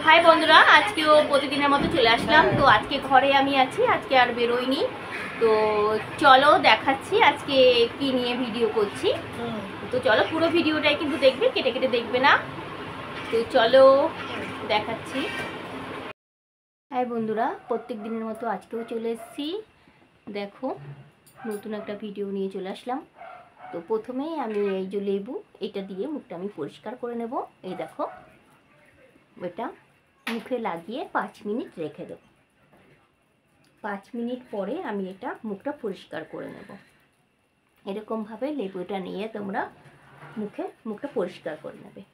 High বন্ধুরা, আজকেও প্রতিদিনের মতো চলে আসলাম। তো আজকে ঘরে আমি আছি, আজকে আর বেরোইনি। তো চলো দেখাচ্ছি আজকে কি নিয়ে ভিডিও করছি। তো চলো পুরো ভিডিওটাই কিন্তু দেখবে, কেটে কেটে দেখবে না। তো চলো দেখাচ্ছি। হাই বন্ধুরা, প্রত্যেক দিনের মতো আজকেও চলে এসেছি। দেখো নতুন একটা ভিডিও নিয়ে চলে আসলাম। তো প্রথমেই আমি এই যে লেবু, এটা দিয়ে মুখটা আমি পরিষ্কার করে নেব। এই দেখো, এটা মুখে লাগিয়ে 5 মিনিট রেখে দেব। 5 মিনিট পরে আমি এটা মুখটা পরিষ্কার করে নেব। এরকমভাবে লেবুটা নিয়ে তোমরা মুখটা পরিষ্কার করে নেবে।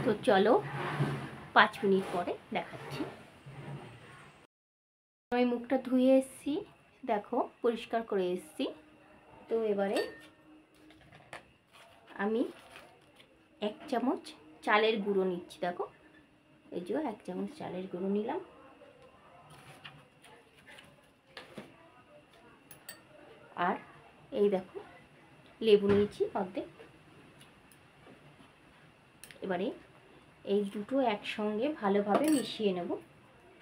তো চলো 5 মিনিট পরে দেখাচ্ছি। আমি মুখটা ধুয়ে এসেছি, দেখো পরিষ্কার করে এসেছি। তো এবারে আমি 1 চামচ চালের গুঁড়ো নিচ্ছি। দেখো এই যে 1 চামচ চালের গুঁড়ো নিলাম। আর এই দেখো লেবু নিয়েছি অর্ধেক। এবারে এই দুটো একসঙ্গে ভালোভাবে মিশিয়ে নেব,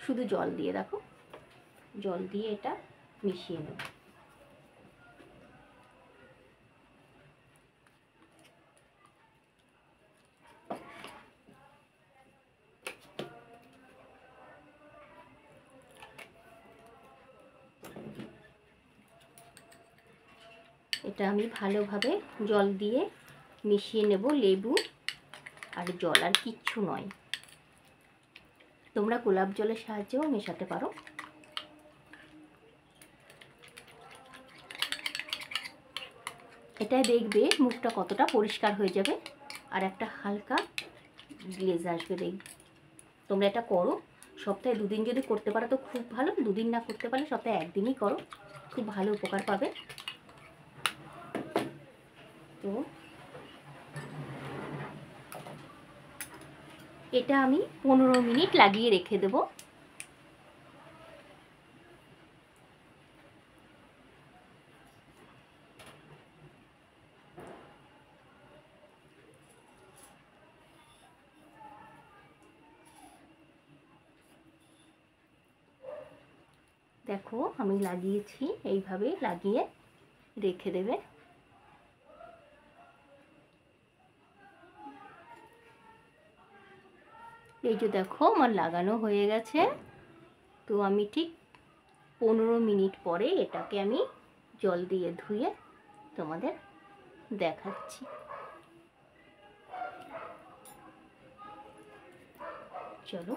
শুধু জল দিয়ে। দেখো জল দিয়ে এটা মিশিয়ে নেব। এটা আমি ভালোভাবে জল দিয়ে মিশিয়ে নেব, লেবু আর জল, আর কিচ্ছু নয়। তোমরা গোলাপ জলের সাহায্যেও মেশাতে পারো। এটাই দেখবে মুখটা কতটা পরিষ্কার হয়ে যাবে আর একটা হালকা গ্লেজ আসবে। দেখবে তোমরা এটা করো, সপ্তাহে 2 দিন যদি করতে পারো তো খুব ভালো। 2 দিন না করতে পারলে সপ্তাহে 1 দিনই করো, খুব ভালো উপকার পাবে। তো এটা আমি 15 মিনিট লাগিয়ে রেখে দেব। দেখো আমি লাগিয়েছি, এইভাবে লাগিয়ে রেখে দেবে। এই যে দেখো আমার লাগানো হয়ে গেছে। তো আমি ঠিক 15 মিনিট পরে এটাকে আমি জল দিয়ে ধুয়ে তোমাদের দেখাচ্ছি। চলো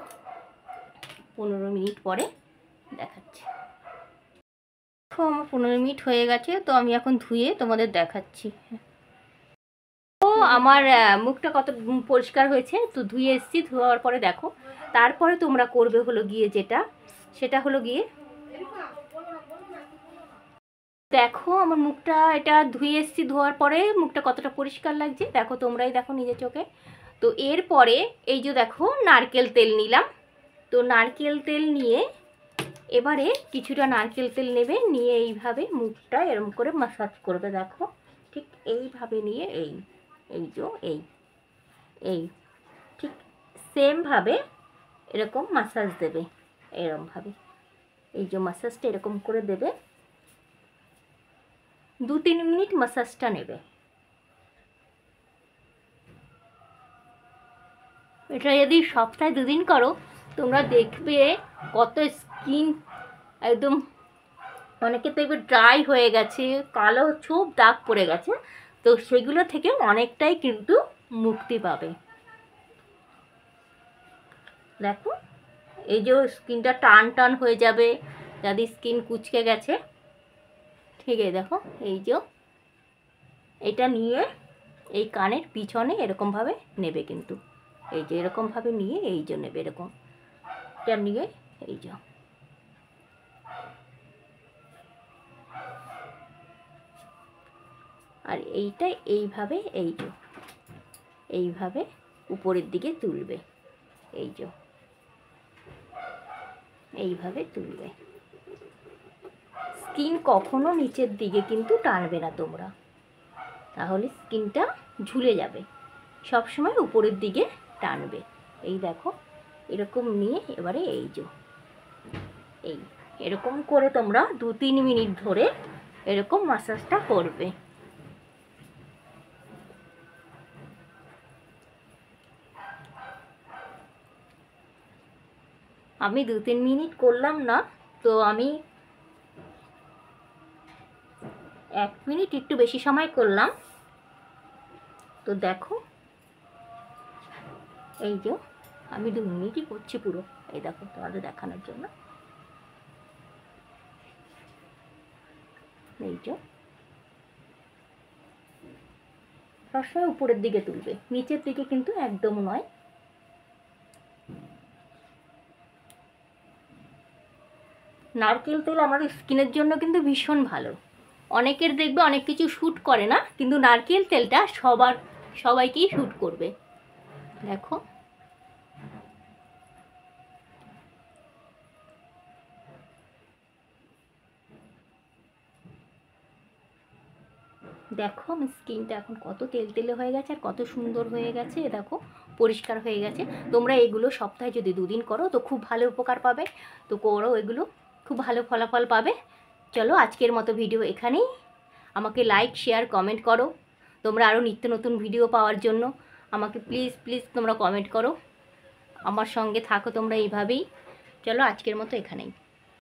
15 মিনিট পরে দেখাচ্ছি। তো আমার 15 মিনিট হয়ে গেছে, তো আমি এখন ধুয়ে তোমাদের দেখাচ্ছি। তো আমার মুখটা কত পরিষ্কার হয়েছে। তো ধুয়ে এসেছি, ধোয়ার পরে দেখো তারপরে তোমরা করবে হলো গিয়ে সেটা হলো গিয়ে দেখো আমার মুখটা এটা ধুয়ে এসেছি, ধোয়ার পরে মুখটা কতটা পরিষ্কার লাগছে দেখো, তোমরাই দেখো নিজের চোখে। তো এরপরে এই যে দেখো নারকেল তেল নিলাম। তো নারকেল তেল নিয়ে এবারে কিছুটা নারকেল তেল নেবে, নিয়ে এইভাবে মুখটা এরকম করে মাসাজ করবে। দেখো ঠিক এইভাবে নিয়ে এই যে এই ঠিক সেমভাবে এরকম মাসাজ দেবে। এরকমভাবে এই যে মাসাজটা এরকম করে দেবে, 2-3 মিনিট মাসাজটা নেবে। এটা যদি সপ্তাহে 2 দিন করো তোমরা দেখবে কত স্কিন একদম, অনেকে দেখবে ড্রাই হয়ে গেছে, কালো ছোপ দাগ পড়ে গেছে, তো সেগুলো থেকে অনেকটাই কিন্তু মুক্তি পাবে। দেখো এই যে স্কিনটা টান টান হয়ে যাবে, যাদের স্কিন কুচকে গেছে, ঠিক আছে দেখো এই যে এটা নিয়ে এই কানের পিছনে এরকমভাবে নেবে, কিন্তু এই যে এরকমভাবে নিয়ে এই যে নেবে, এরকম এটা নিয়ে এই যে আর এইটা এইভাবে এই যে এইভাবে উপরের দিকে তুলবে, এই যে এইভাবে তুলবে। স্কিন কখনো নিচের দিকে কিন্তু টানবে না তোমরা, তাহলে স্কিনটা ঝুলে যাবে, সবসময় উপরের দিকে টানবে। এই দেখো এরকম নিয়ে এবারে এই যে এই এরকম করে তোমরা 2-3 মিনিট ধরে এরকম ম্যাসাজটা করবে। আমি 2-3 মিনিট করলাম না, তো আমি 1 মিনিট একটু বেশি সময় করলাম। তো দেখো এই যে আমি 2 মিনিটই করছি পুরো, এই দেখো তোমাদের দেখানোর জন্য। এই যে সবসময় উপরের দিকে তুলবে, নিচের দিকে কিন্তু একদম নয়। নারকেল তেল আমাদের স্কিনের জন্য কিন্তু ভীষণ ভালো। অনেকের দেখবে অনেক কিছু শ্যুট করে না, কিন্তু নারকেল তেলটা সবাইকেই শ্যুট করবে। দেখো দেখো আমার স্কিনটা এখন কত তেলতেলে হয়ে গেছে আর কত সুন্দর হয়ে গেছে, দেখো পরিষ্কার হয়ে গেছে। তোমরা এগুলো সপ্তাহে যদি 2 দিন করো তো খুব ভালো উপকার পাবে, তো করো এগুলো, খুব ভালো ফলাফল পাবে। চলো আজকের মতো ভিডিও এখানেই। আমাকে লাইক শেয়ার কমেন্ট করো, তোমরা আরও নিত্য নতুন ভিডিও পাওয়ার জন্য আমাকে প্লিজ প্লিজ তোমরা কমেন্ট করো, আমার সঙ্গে থাকো তোমরা এইভাবেই। চলো আজকের মতো এখানেই।